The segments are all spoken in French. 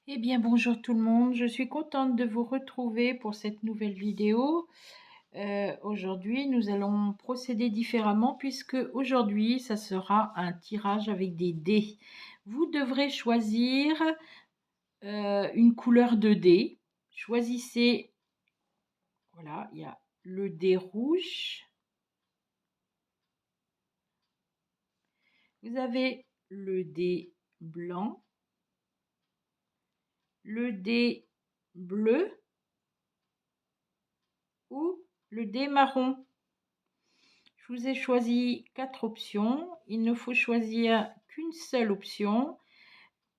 Eh bien, bonjour tout le monde, je suis contente de vous retrouver pour cette nouvelle vidéo. Aujourd'hui, nous allons procéder différemment puisque aujourd'hui, ça sera un tirage avec des dés. Vous devrez choisir une couleur de dés. Choisissez, voilà, il y a le dé rouge. Vous avez le dé blanc, le dé bleu ou le dé marron. Je vous ai choisi 4 options. Il ne faut choisir qu'une seule option.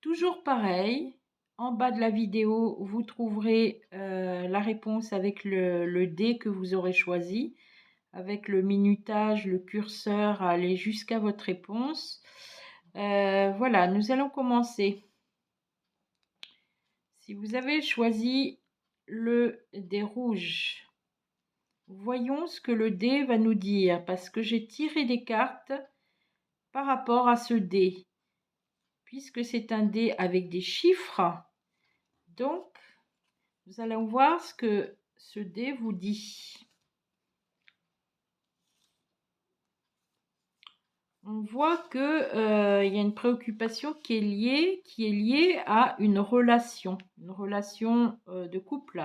Toujours pareil, en bas de la vidéo, vous trouverez la réponse avec le dé que vous aurez choisi, avec le minutage, le curseur à aller jusqu'à votre réponse. Voilà, nous allons commencer. Si vous avez choisi le dé rouge, voyons ce que le dé va nous dire, parce que j'ai tiré des cartes par rapport à ce dé. Puisque c'est un dé avec des chiffres, donc nous allons voir ce que ce dé vous dit. On voit que il y a une préoccupation qui est liée à une relation de couple.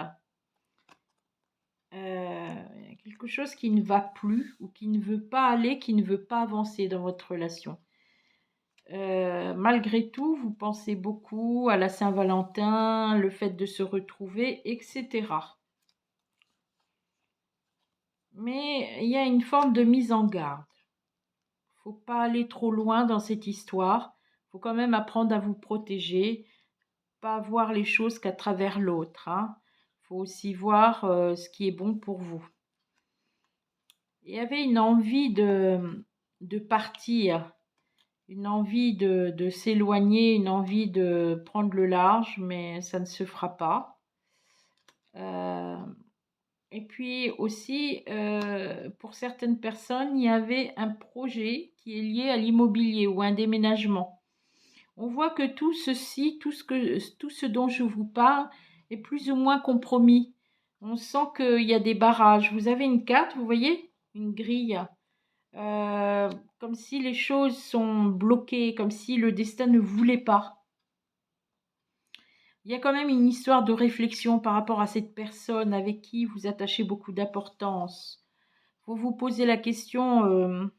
Quelque chose qui ne va plus ou qui ne veut pas aller, qui ne veut pas avancer dans votre relation. Malgré tout, vous pensez beaucoup à la Saint-Valentin, le fait de se retrouver, etc. Mais il y a une forme de mise en garde. Faut pas aller trop loin dans cette histoire. Faut quand même apprendre à vous protéger, pas voir les choses qu'à travers l'autre, hein. Faut aussi voir ce qui est bon pour vous. Il y avait une envie de partir, une envie de s'éloigner, une envie de prendre le large, mais ça ne se fera pas. Et puis aussi, pour certaines personnes, il y avait un projet qui est lié à l'immobilier ou un déménagement. On voit que tout ceci, tout ce dont je vous parle est plus ou moins compromis. On sent qu'il y a des barrages. Vous avez une carte, vous voyez, une grille, euh, comme si les choses sont bloquées, comme si le destin ne voulait pas. Il y a quand même une histoire de réflexion par rapport à cette personne avec qui vous attachez beaucoup d'importance. Vous vous posez la question,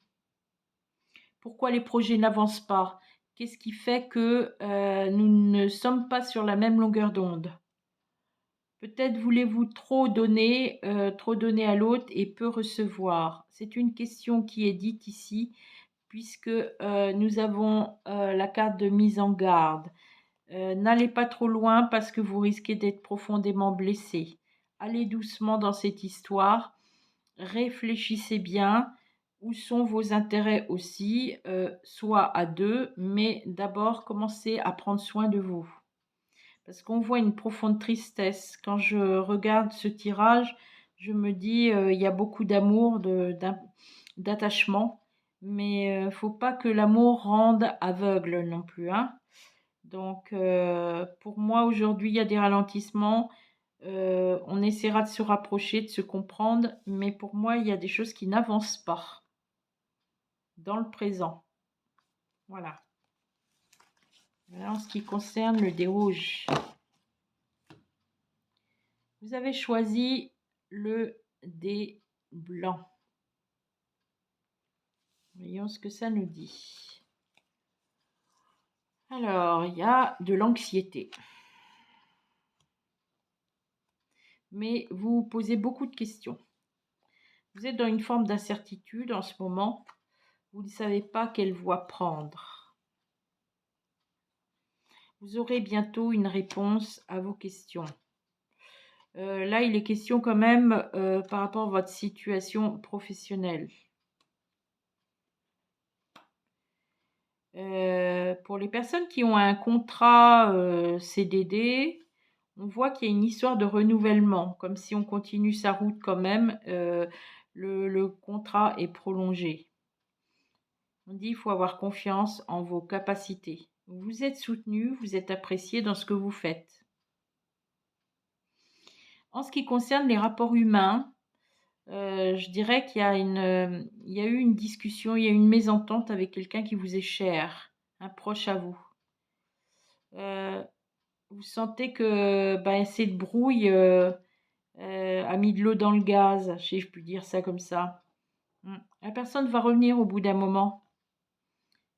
pourquoi les projets n'avancent pas? Qu'est-ce qui fait que nous ne sommes pas sur la même longueur d'onde? Peut-être voulez-vous trop donner à l'autre et peu recevoir. C'est une question qui est dite ici, puisque nous avons la carte de mise en garde. N'allez pas trop loin parce que vous risquez d'être profondément blessé. Allez doucement dans cette histoire. Réfléchissez bien. Où sont vos intérêts aussi, soit à deux, mais d'abord commencez à prendre soin de vous. Parce qu'on voit une profonde tristesse. Quand je regarde ce tirage, je me dis, il y a beaucoup d'amour, d'attachement, mais faut pas que l'amour rende aveugle non plus, hein. Donc, pour moi, aujourd'hui, il y a des ralentissements. On essaiera de se rapprocher, de se comprendre, mais pour moi, il y a des choses qui n'avancent pas dans le présent. Voilà. Voilà en ce qui concerne le dé rouge. Vous avez choisi le dé blanc. Voyons ce que ça nous dit. Alors, il y a de l'anxiété. Mais vous posez beaucoup de questions. Vous êtes dans une forme d'incertitude en ce moment. Vous ne savez pas quelle voie prendre. Vous aurez bientôt une réponse à vos questions. Là, il est question quand même par rapport à votre situation professionnelle. Pour les personnes qui ont un contrat CDD, on voit qu'il y a une histoire de renouvellement, comme si on continue sa route quand même, le contrat est prolongé. On dit qu'il faut avoir confiance en vos capacités. Vous êtes soutenu, vous êtes apprécié dans ce que vous faites. En ce qui concerne les rapports humains, je dirais qu'il y a il y a eu une discussion, il y a eu une mésentente avec quelqu'un qui vous est cher, un proche à vous. Euh, Vous sentez que cette brouille a mis de l'eau dans le gaz, si je puis dire ça comme ça. La personne va revenir au bout d'un moment.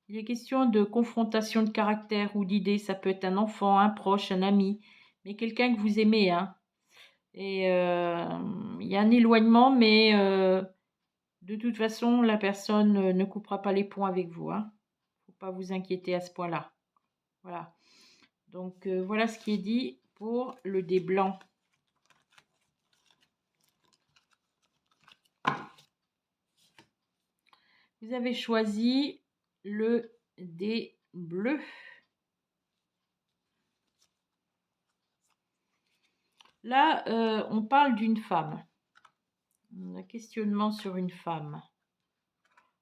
Il est question de confrontation de caractère ou d'idées. Ça peut être un enfant, un proche, un ami, mais quelqu'un que vous aimez, hein. Et il y a un éloignement, mais de toute façon, la personne ne coupera pas les ponts avec vous, hein. Faut pas vous inquiéter à ce point-là. Voilà. Donc voilà ce qui est dit pour le dé blanc. Vous avez choisi le dé bleu. Là, on parle d'une femme. Un questionnement sur une femme.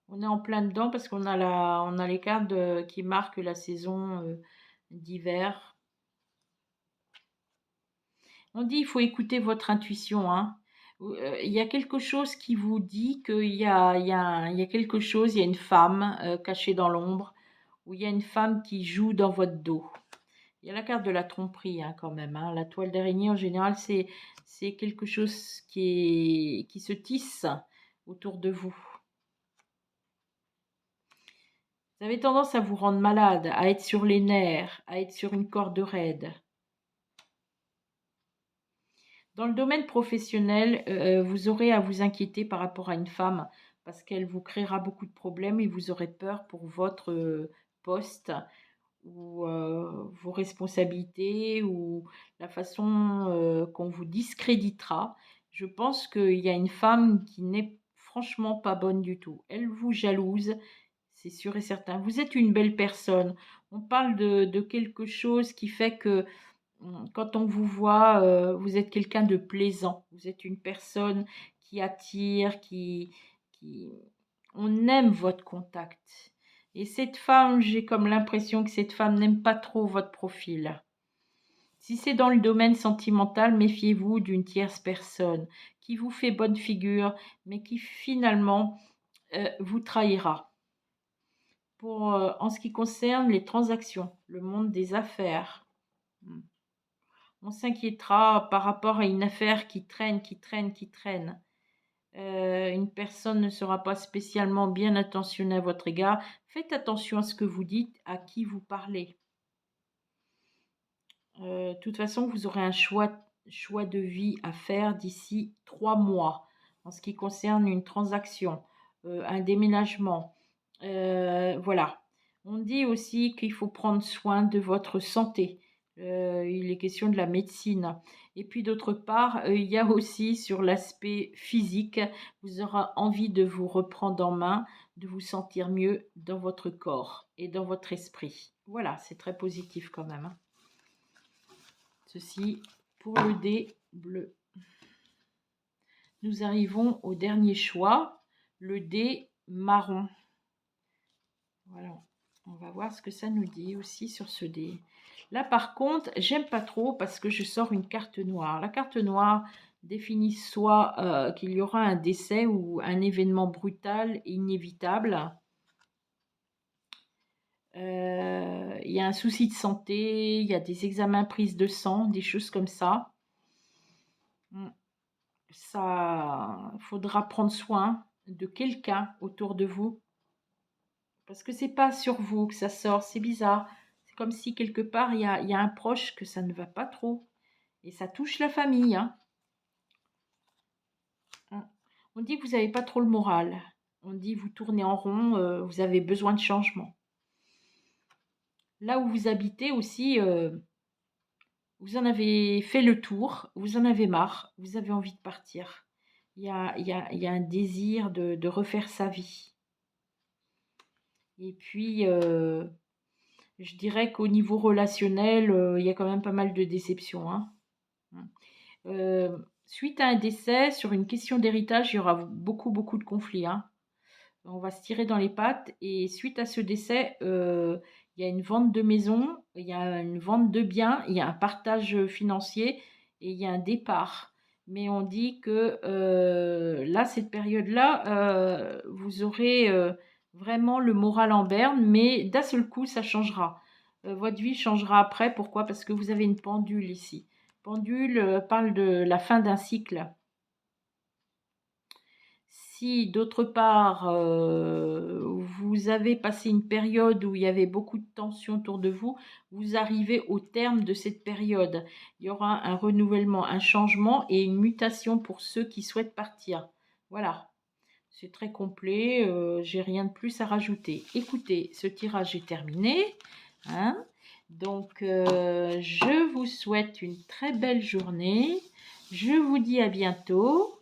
On est en plein dedans parce qu'on a on a les cartes qui marquent la saison d'hiver. On dit il faut écouter votre intuition, hein. Il y a quelque chose qui vous dit il y a quelque chose, il y a une femme cachée dans l'ombre, ou il y a une femme qui joue dans votre dos. Il y a la carte de la tromperie, hein, quand même, hein. La toile d'araignée, en général, c'est quelque chose qui se tisse autour de vous. Vous avez tendance à vous rendre malade, à être sur les nerfs, à être sur une corde raide. Dans le domaine professionnel, vous aurez à vous inquiéter par rapport à une femme parce qu'elle vous créera beaucoup de problèmes et vous aurez peur pour votre poste ou vos responsabilités ou la façon qu'on vous discréditera. Je pense qu'il y a une femme qui n'est franchement pas bonne du tout. Elle vous jalouse, c'est sûr et certain. Vous êtes une belle personne. On parle de quelque chose qui fait que quand on vous voit, vous êtes quelqu'un de plaisant. Vous êtes une personne qui attire, qui... On aime votre contact. Et cette femme, j'ai comme l'impression que cette femme n'aime pas trop votre profil. Si c'est dans le domaine sentimental, méfiez-vous d'une tierce personne qui vous fait bonne figure, mais qui finalement vous trahira. En ce qui concerne les transactions, le monde des affaires, on s'inquiétera par rapport à une affaire qui traîne, qui traîne, qui traîne. Une personne ne sera pas spécialement bien attentionnée à votre égard. Faites attention à ce que vous dites, à qui vous parlez. De toute façon, vous aurez un choix de vie à faire d'ici 3 mois en ce qui concerne une transaction, un déménagement. Voilà. On dit aussi qu'il faut prendre soin de votre santé. Il est question de la médecine. Et puis d'autre part, il y a aussi sur l'aspect physique, vous aurez envie de vous reprendre en main, de vous sentir mieux dans votre corps et dans votre esprit. Voilà, c'est très positif quand même, hein. Ceci pour le dé bleu. Nous arrivons au dernier choix, le dé marron. Voilà, on va voir ce que ça nous dit aussi sur ce dé. Là par contre, j'aime pas trop parce que je sors une carte noire. La carte noire définit soit qu'il y aura un décès ou un événement brutal et inévitable. Il y a un souci de santé, il y a des examens prises de sang, des choses comme ça. Ça faudra prendre soin de quelqu'un autour de vous parce que c'est pas sur vous que ça sort, c'est bizarre. C'est comme si quelque part il y a un proche que ça ne va pas trop et ça touche la famille, hein. On dit que vous n'avez pas trop le moral. On dit vous tournez en rond, vous avez besoin de changement. Là où vous habitez aussi, vous en avez fait le tour, vous en avez marre, vous avez envie de partir. Il y a un désir de refaire sa vie. Et puis, je dirais qu'au niveau relationnel, il y a quand même pas mal de déceptions, hein. Suite à un décès, sur une question d'héritage, il y aura beaucoup, beaucoup de conflits, hein. On va se tirer dans les pattes et suite à ce décès, il y a une vente de maison, il y a une vente de biens, il y a un partage financier et il y a un départ. Mais on dit que là, cette période-là, vous aurez vraiment le moral en berne, mais d'un seul coup, ça changera. Votre vie changera après. Pourquoi? Parce que vous avez une pendule ici. Pendule parle de la fin d'un cycle. Si d'autre part, vous avez passé une période où il y avait beaucoup de tensions autour de vous, vous arrivez au terme de cette période. Il y aura un renouvellement, un changement et une mutation pour ceux qui souhaitent partir. Voilà, c'est très complet, j'ai rien de plus à rajouter. Écoutez, ce tirage est terminé, hein. Donc, je vous souhaite une très belle journée. Je vous dis à bientôt.